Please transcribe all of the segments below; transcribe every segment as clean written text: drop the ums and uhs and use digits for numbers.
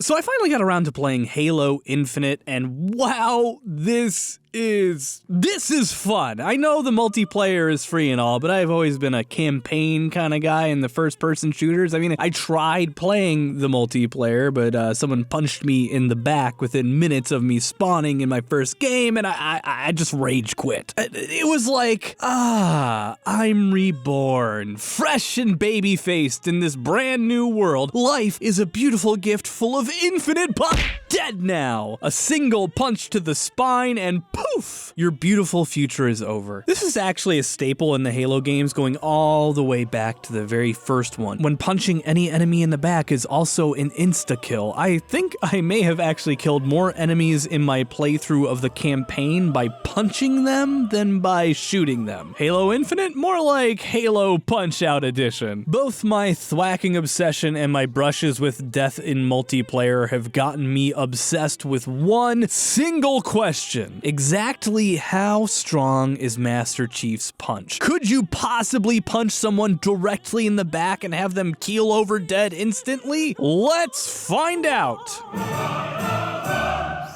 So I finally got around to playing Halo Infinite, and wow, this is fun. I know the multiplayer is free and all, but I've always been a campaign kind of guy in the first-person shooters. I mean, I tried playing the multiplayer, but someone punched me in the back within minutes of me spawning in my first game, and I just rage quit. It was like, I'm reborn, fresh and baby-faced in this brand new world. Life is a beautiful gift full of infinite dead now. A single punch to the spine and poof, your beautiful future is over. This is actually a staple in the Halo games, going all the way back to the very first one, when punching any enemy in the back is also an insta-kill. I think I may have actually killed more enemies in my playthrough of the campaign by punching them than by shooting them. Halo Infinite? More like Halo Punch-Out Edition. Both my thwacking obsession and my brushes with death in multiplayer have gotten me obsessed with one single question. Exactly how strong is Master Chief's punch? Could you possibly punch someone directly in the back and have them keel over dead instantly? Let's find out!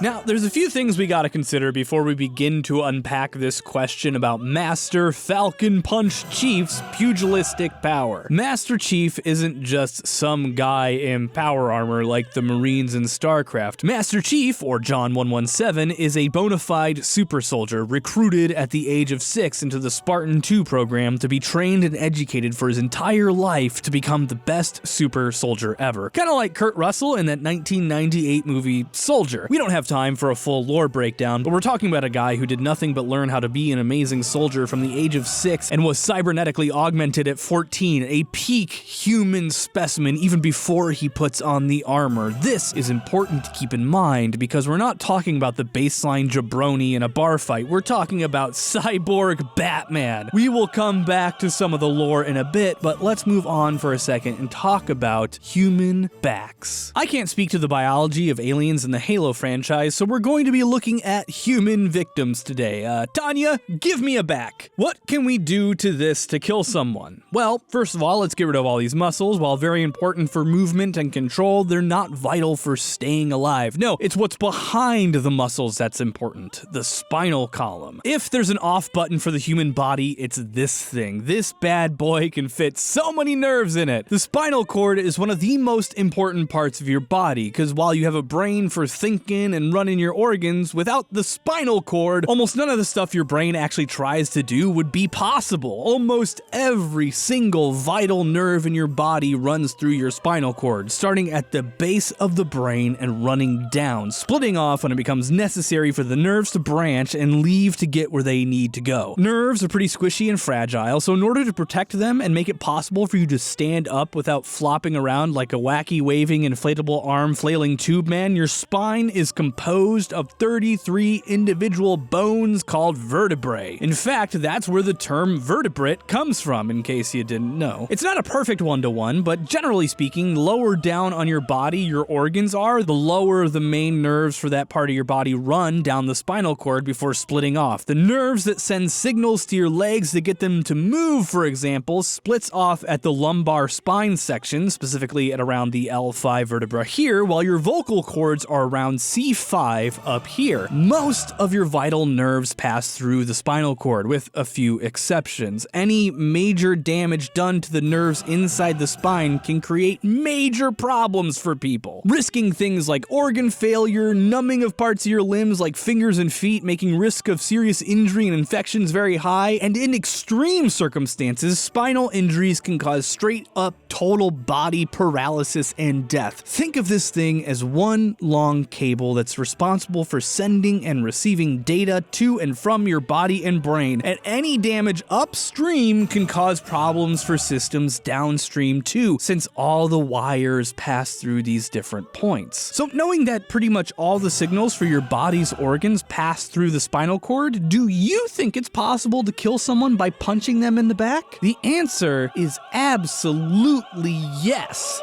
Now, there's a few things we gotta consider before we begin to unpack this question about Master Falcon Punch Chief's pugilistic power. Master Chief isn't just some guy in power armor like the Marines in StarCraft. Master Chief, or John 117, is a bona fide super soldier recruited at the age of 6 into the Spartan 2 program to be trained and educated for his entire life to become the best super soldier ever. Kinda like Kurt Russell in that 1998 movie Soldier. We don't have time for a full lore breakdown, but we're talking about a guy who did nothing but learn how to be an amazing soldier from the age of 6 and was cybernetically augmented at 14, a peak human specimen even before he puts on the armor. This is important to keep in mind because we're not talking about the baseline jabroni in a bar fight, we're talking about cyborg Batman. We will come back to some of the lore in a bit, but let's move on for a second and talk about human backs. I can't speak to the biology of aliens in the Halo franchise, so we're going to be looking at human victims today. Tanya, give me a back. What can we do to this to kill someone? Well, first of all, let's get rid of all these muscles. While very important for movement and control, they're not vital for staying alive. No, it's what's behind the muscles that's important, the spinal column. If there's an off button for the human body, it's this thing. This bad boy can fit so many nerves in it. The spinal cord is one of the most important parts of your body, because while you have a brain for thinking and running your organs, without the spinal cord, almost none of the stuff your brain actually tries to do would be possible. Almost every single vital nerve in your body runs through your spinal cord, starting at the base of the brain and running down, splitting off when it becomes necessary for the nerves to branch and leave to get where they need to go. Nerves are pretty squishy and fragile, so in order to protect them and make it possible for you to stand up without flopping around like a wacky waving inflatable arm flailing tube man, your spine is composed of 33 individual bones called vertebrae. In fact, that's where the term vertebrate comes from, in case you didn't know. It's not a perfect one-to-one, but generally speaking, the lower down on your body your organs are, the lower the main nerves for that part of your body run down the spinal cord before splitting off. The nerves that send signals to your legs to get them to move, for example, splits off at the lumbar spine section, specifically at around the L5 vertebra here, while your vocal cords are around C5 up here. Most of your vital nerves pass through the spinal cord, with a few exceptions. Any major damage done to the nerves inside the spine can create major problems for people, risking things like organ failure, numbing of parts of your limbs like fingers and feet, making risk of serious injury and infections very high, and in extreme circumstances, spinal injuries can cause straight up total body paralysis and death. Think of this thing as one long cable that's responsible for sending and receiving data to and from your body and brain, and any damage upstream can cause problems for systems downstream too, since all the wires pass through these different points. So knowing that pretty much all the signals for your body's organs pass through the spinal cord, do you think it's possible to kill someone by punching them in the back? The answer is absolutely yes.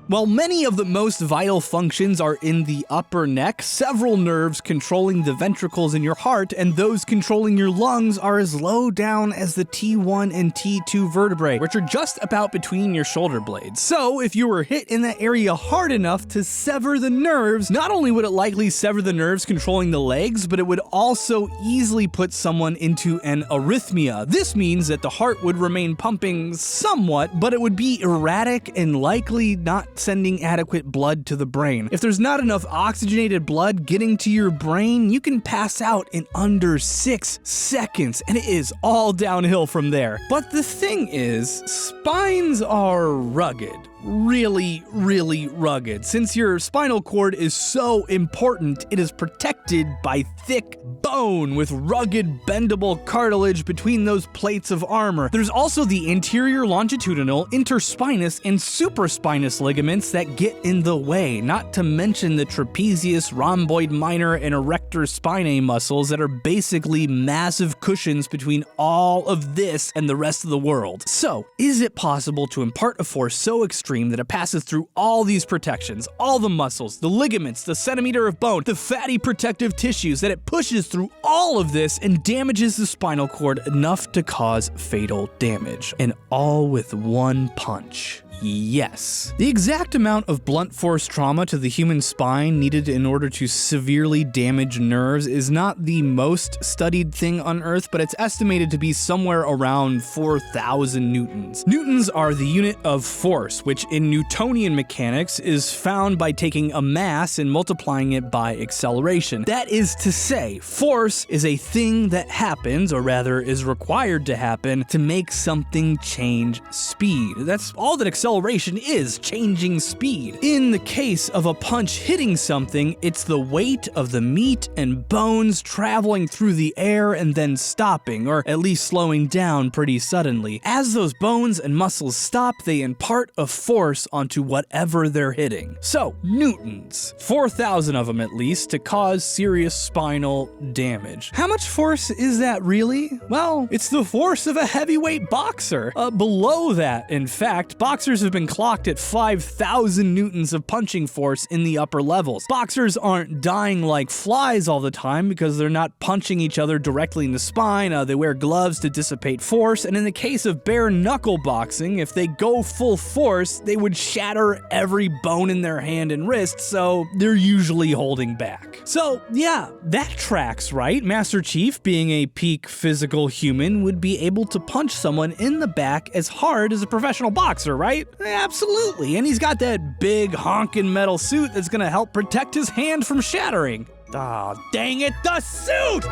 While many of the most vital functions are in the upper neck, several nerves controlling the ventricles in your heart and those controlling your lungs are as low down as the T1 and T2 vertebrae, which are just about between your shoulder blades. So if you were hit in that area hard enough to sever the nerves, not only would it likely sever the nerves controlling the legs, but it would also easily put someone into an arrhythmia. This means that the heart would remain pumping somewhat, but it would be erratic and likely not sending adequate blood to the brain. If there's not enough oxygenated blood getting to your brain, you can pass out in under 6 seconds, and it is all downhill from there. But the thing is, spines are rugged. Really, really rugged. Since your spinal cord is so important, it is protected by thick bone with rugged, bendable cartilage between those plates of armor. There's also the anterior longitudinal, interspinous, and supraspinous ligaments that get in the way, not to mention the trapezius, rhomboid minor, and erector spinae muscles that are basically massive cushions between all of this and the rest of the world. So, is it possible to impart a force so extreme that it passes through all these protections, all the muscles, the ligaments, the centimeter of bone, the fatty protective tissues, that it pushes through all of this and damages the spinal cord enough to cause fatal damage? And all with one punch. Yes. The exact amount of blunt force trauma to the human spine needed in order to severely damage nerves is not the most studied thing on Earth, but it's estimated to be somewhere around 4,000 newtons. Newtons are the unit of force, which in Newtonian mechanics is found by taking a mass and multiplying it by acceleration. That is to say, force is a thing that happens, or rather is required to happen, to make something change speed. That's all that acceleration is, changing speed. In the case of a punch hitting something, it's the weight of the meat and bones traveling through the air and then stopping, or at least slowing down pretty suddenly. As those bones and muscles stop, they impart a force onto whatever they're hitting. So, newtons. 4,000 of them at least, to cause serious spinal damage. How much force is that really? Well, it's the force of a heavyweight boxer. Below that, in fact, boxers have been clocked at 5,000 newtons of punching force in the upper levels. Boxers aren't dying like flies all the time because they're not punching each other directly in the spine. They wear gloves to dissipate force, and in the case of bare knuckle boxing, if they go full force, they would shatter every bone in their hand and wrist, so they're usually holding back. So yeah, that tracks, right? Master Chief, being a peak physical human, would be able to punch someone in the back as hard as a professional boxer, right? Absolutely, and he's got that big honkin' metal suit that's gonna help protect his hand from shattering. Aw, dang it, the suit!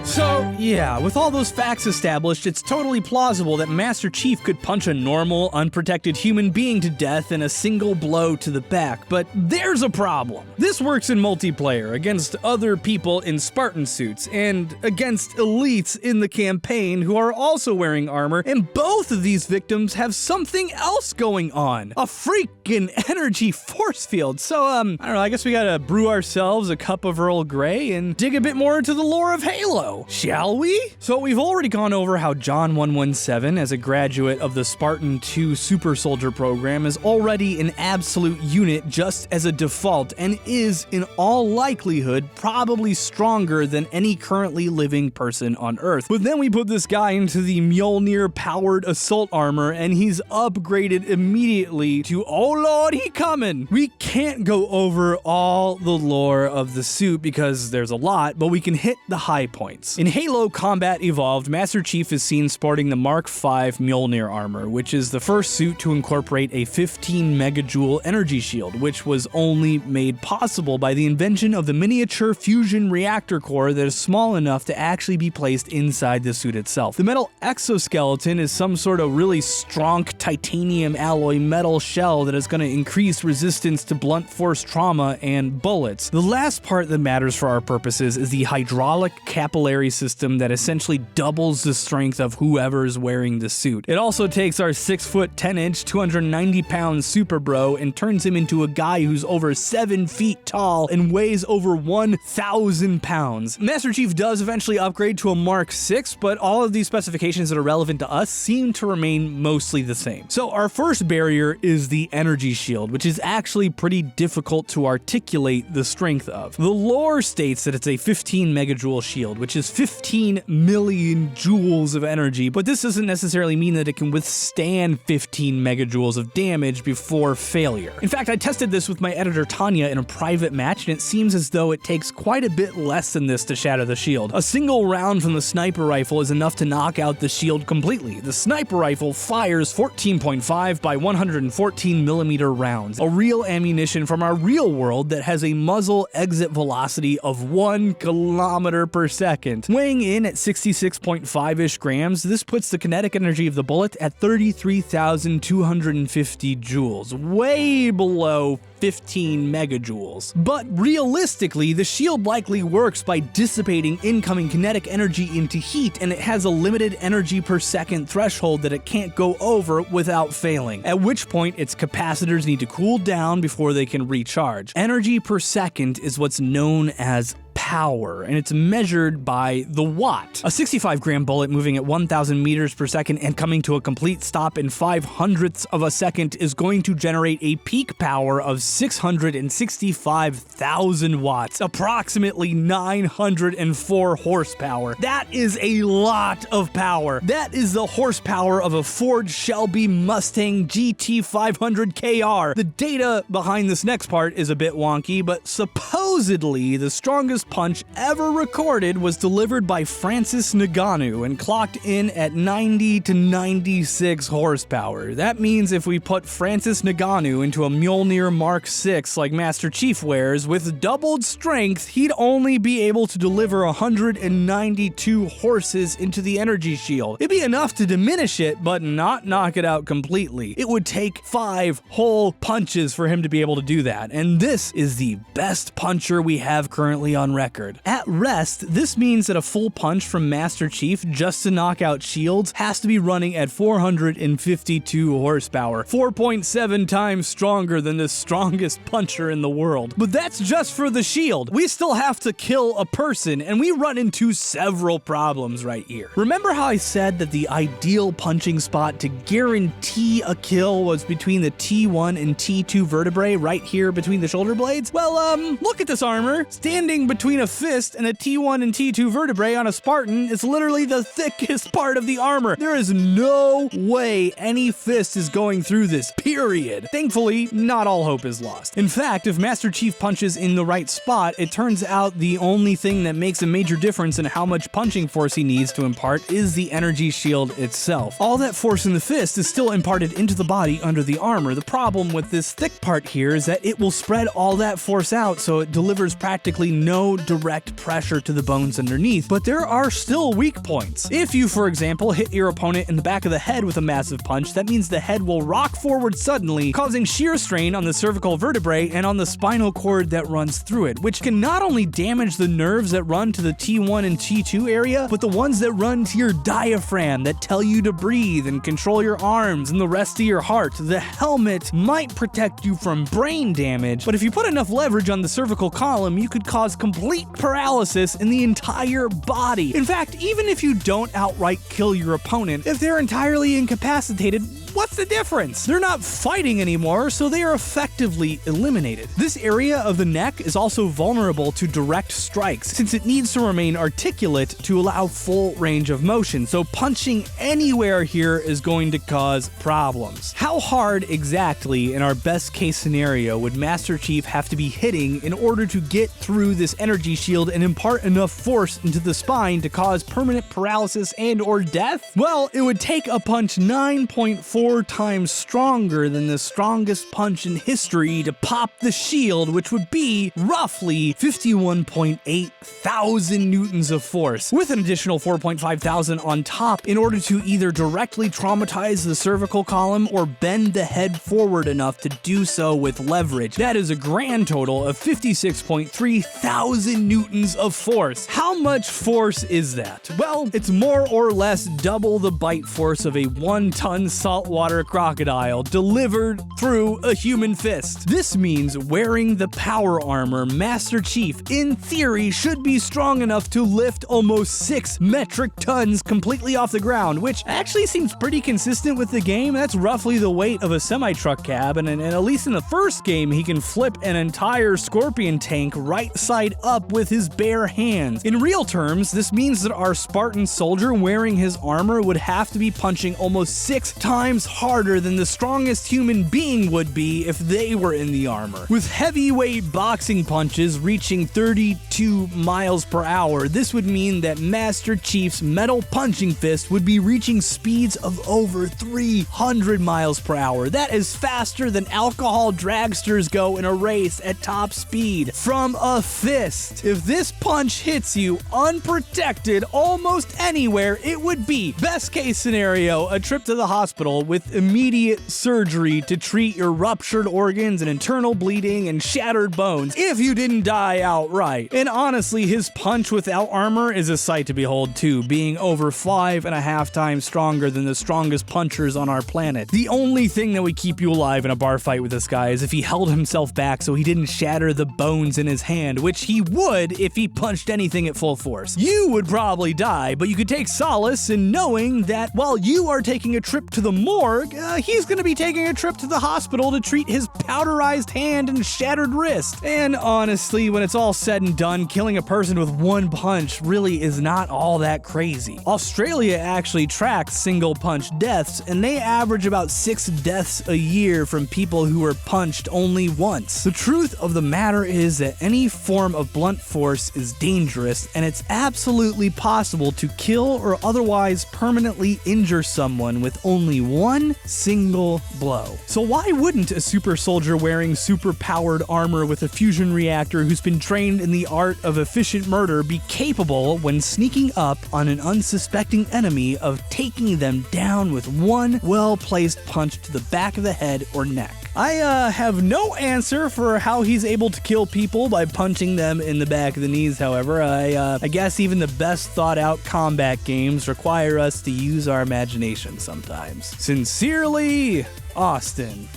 So, yeah, with all those facts established, it's totally plausible that Master Chief could punch a normal, unprotected human being to death in a single blow to the back, but there's a problem. This works in multiplayer, against other people in Spartan suits, and against elites in the campaign who are also wearing armor, and both of these victims have something else going on. A freaking energy force field. So, I don't know, I guess we gotta brew ourselves a cup of Earl Grey and dig a bit more into the lore of Halo. Shall we? So we've already gone over how John 117, as a graduate of the Spartan 2 Super Soldier program, is already an absolute unit just as a default, and is, in all likelihood, probably stronger than any currently living person on Earth. But then we put this guy into the Mjolnir-powered assault armor, and he's upgraded immediately to, oh lord, he coming! We can't go over all the lore of the suit because there's a lot, but we can hit the high points. In Halo Combat Evolved, Master Chief is seen sporting the Mark V Mjolnir armor, which is the first suit to incorporate a 15 megajoule energy shield, which was only made possible by the invention of the miniature fusion reactor core that is small enough to actually be placed inside the suit itself. The metal exoskeleton is some sort of really strong titanium alloy metal shell that is going to increase resistance to blunt force trauma and bullets. The last part that matters for our purposes is the hydraulic capillary secondary system that essentially doubles the strength of whoever is wearing the suit. It also takes our 6 foot 10 inch, 290 pound super bro and turns him into a guy who's over 7 feet tall and weighs over 1,000 pounds. Master Chief does eventually upgrade to a Mark 6, but all of these specifications that are relevant to us seem to remain mostly the same. So our first barrier is the energy shield, which is actually pretty difficult to articulate the strength of. The lore states that it's a 15 megajoule shield, which is 15 million joules of energy, but this doesn't necessarily mean that it can withstand 15 megajoules of damage before failure. In fact, I tested this with my editor Tanya in a private match, and it seems as though it takes quite a bit less than this to shatter the shield. A single round from the sniper rifle is enough to knock out the shield completely. The sniper rifle fires 14.5 by 114 millimeter rounds, a real ammunition from our real world that has a muzzle exit velocity of 1 kilometer per second. Weighing in at 66.5-ish grams, this puts the kinetic energy of the bullet at 33,250 joules, way below 15 megajoules. But realistically, the shield likely works by dissipating incoming kinetic energy into heat, and it has a limited energy per second threshold that it can't go over without failing, at which point its capacitors need to cool down before they can recharge. Energy per second is what's known as power, and it's measured by the watt. A 65-gram bullet moving at 1,000 meters per second and coming to a complete stop in 0.05 of a second is going to generate a peak power of 665,000 watts, approximately 904 horsepower. That is a lot of power. That is the horsepower of a Ford Shelby Mustang GT500 KR. The data behind this next part is a bit wonky, but supposedly the strongest punch ever recorded was delivered by Francis Ngannou and clocked in at 90 to 96 horsepower. That means if we put Francis Ngannou into a Mjolnir Mark 6 like Master Chief wears, with doubled strength, he'd only be able to deliver 192 horses into the energy shield. It'd be enough to diminish it, but not knock it out completely. It would take 5 whole punches for him to be able to do that, and this is the best puncher we have currently on record. At rest, this means that a full punch from Master Chief just to knock out shields has to be running at 452 horsepower, 4.7 times stronger than the strongest puncher in the world. But that's just for the shield. We still have to kill a person, and we run into several problems right here. Remember how I said that the ideal punching spot to guarantee a kill was between the T1 and T2 vertebrae right here between the shoulder blades? Well, look at this armor. Standing between a fist and a T1 and T2 vertebrae on a Spartan is literally the thickest part of the armor. There is no way any fist is going through this, period. Thankfully, not all hope is lost. In fact, if Master Chief punches in the right spot, it turns out the only thing that makes a major difference in how much punching force he needs to impart is the energy shield itself. All that force in the fist is still imparted into the body under the armor. The problem with this thick part here is that it will spread all that force out, so it delivers practically no direct pressure to the bones underneath, but there are still weak points. If you, for example, hit your opponent in the back of the head with a massive punch, that means the head will rock forward suddenly, causing shear strain on the cervical vertebrae and on the spinal cord that runs through it, which can not only damage the nerves that run to the T1 and T2 area, but the ones that run to your diaphragm that tell you to breathe and control your arms and the rest of your heart. The helmet might protect you from brain damage, but if you put enough leverage on the cervical column, you could cause complete paralysis in the entire body. In fact, even if you don't outright kill your opponent, if they're entirely incapacitated, what's the difference? They're not fighting anymore, so they are effectively eliminated. This area of the neck is also vulnerable to direct strikes, since it needs to remain articulate to allow full range of motion, so punching anywhere here is going to cause problems. How hard exactly, in our best case scenario, would Master Chief have to be hitting in order to get through this energy shield and impart enough force into the spine to cause permanent paralysis and or death? Well, it would take a punch 9.4 4 times stronger than the strongest punch in history to pop the shield, which would be roughly 51.8 thousand newtons of force, with an additional 4.5 thousand on top in order to either directly traumatize the cervical column or bend the head forward enough to do so with leverage. That is a grand total of 56.3 thousand newtons of force. How much force is that? Well, it's more or less double the bite force of a 1-ton saltwater crocodile delivered through a human fist. This means wearing the power armor, Master Chief, in theory, should be strong enough to lift almost 6 metric tons completely off the ground, which actually seems pretty consistent with the game. That's roughly the weight of a semi-truck cab, and at least in the first game, he can flip an entire Scorpion tank right side up with his bare hands. In real terms, this means that our Spartan soldier wearing his armor would have to be punching almost 6 times harder than the strongest human being would be if they were in the armor. With heavyweight boxing punches reaching 32 miles per hour, this would mean that Master Chief's metal punching fist would be reaching speeds of over 300 miles per hour. That is faster than alcohol dragsters go in a race at top speed from a fist. If this punch hits you unprotected almost anywhere, it would be, best case scenario, a trip to the hospital with immediate surgery to treat your ruptured organs and internal bleeding and shattered bones if you didn't die outright. And honestly, his punch without armor is a sight to behold too, being over 5.5 times stronger than the strongest punchers on our planet. The only thing that would keep you alive in a bar fight with this guy is if he held himself back so he didn't shatter the bones in his hand, which he would if he punched anything at full force. You would probably die, but you could take solace in knowing that while you are taking a trip to the morgue, he's going to be taking a trip to the hospital to treat his powderized hand and shattered wrist. And honestly, when it's all said and done, killing a person with one punch really is not all that crazy. Australia actually tracks single punch deaths, and they average about 6 deaths a year from people who were punched only once. The truth of the matter is that any form of blunt force is dangerous, and it's absolutely possible to kill or otherwise permanently injure someone with only one single blow. So why wouldn't a super soldier wearing super powered armor with a fusion reactor who's been trained in the art of efficient murder be capable, when sneaking up on an unsuspecting enemy, of taking them down with one well-placed punch to the back of the head or neck? I have no answer for how he's able to kill people by punching them in the back of the knees, however. I guess even the best thought-out combat games require us to use our imagination sometimes. Sincerely, Austin.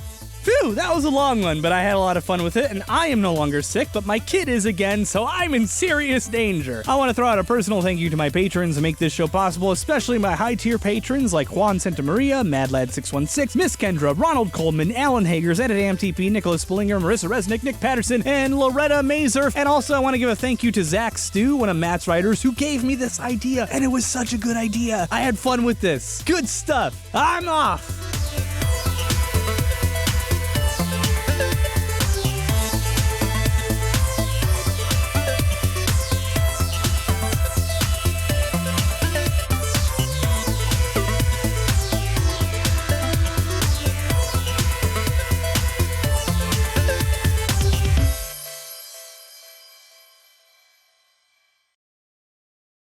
Phew, that was a long one, but I had a lot of fun with it, and I am no longer sick, but my kid is again, so I'm in serious danger. I want to throw out a personal thank you to my patrons who make this show possible, especially my high-tier patrons like Juan Santamaria, MadLad616, Miss Kendra, Ronald Coleman, Alan Hagers, Atadamtp, Nickolas, Spalinger, Marissa Resnick, Nick Patterson, and Loretta Mazur. And also I want to give a thank you to Zach Stu, one of Matt's writers, who gave me this idea, and it was such a good idea. I had fun with this. Good stuff. I'm off.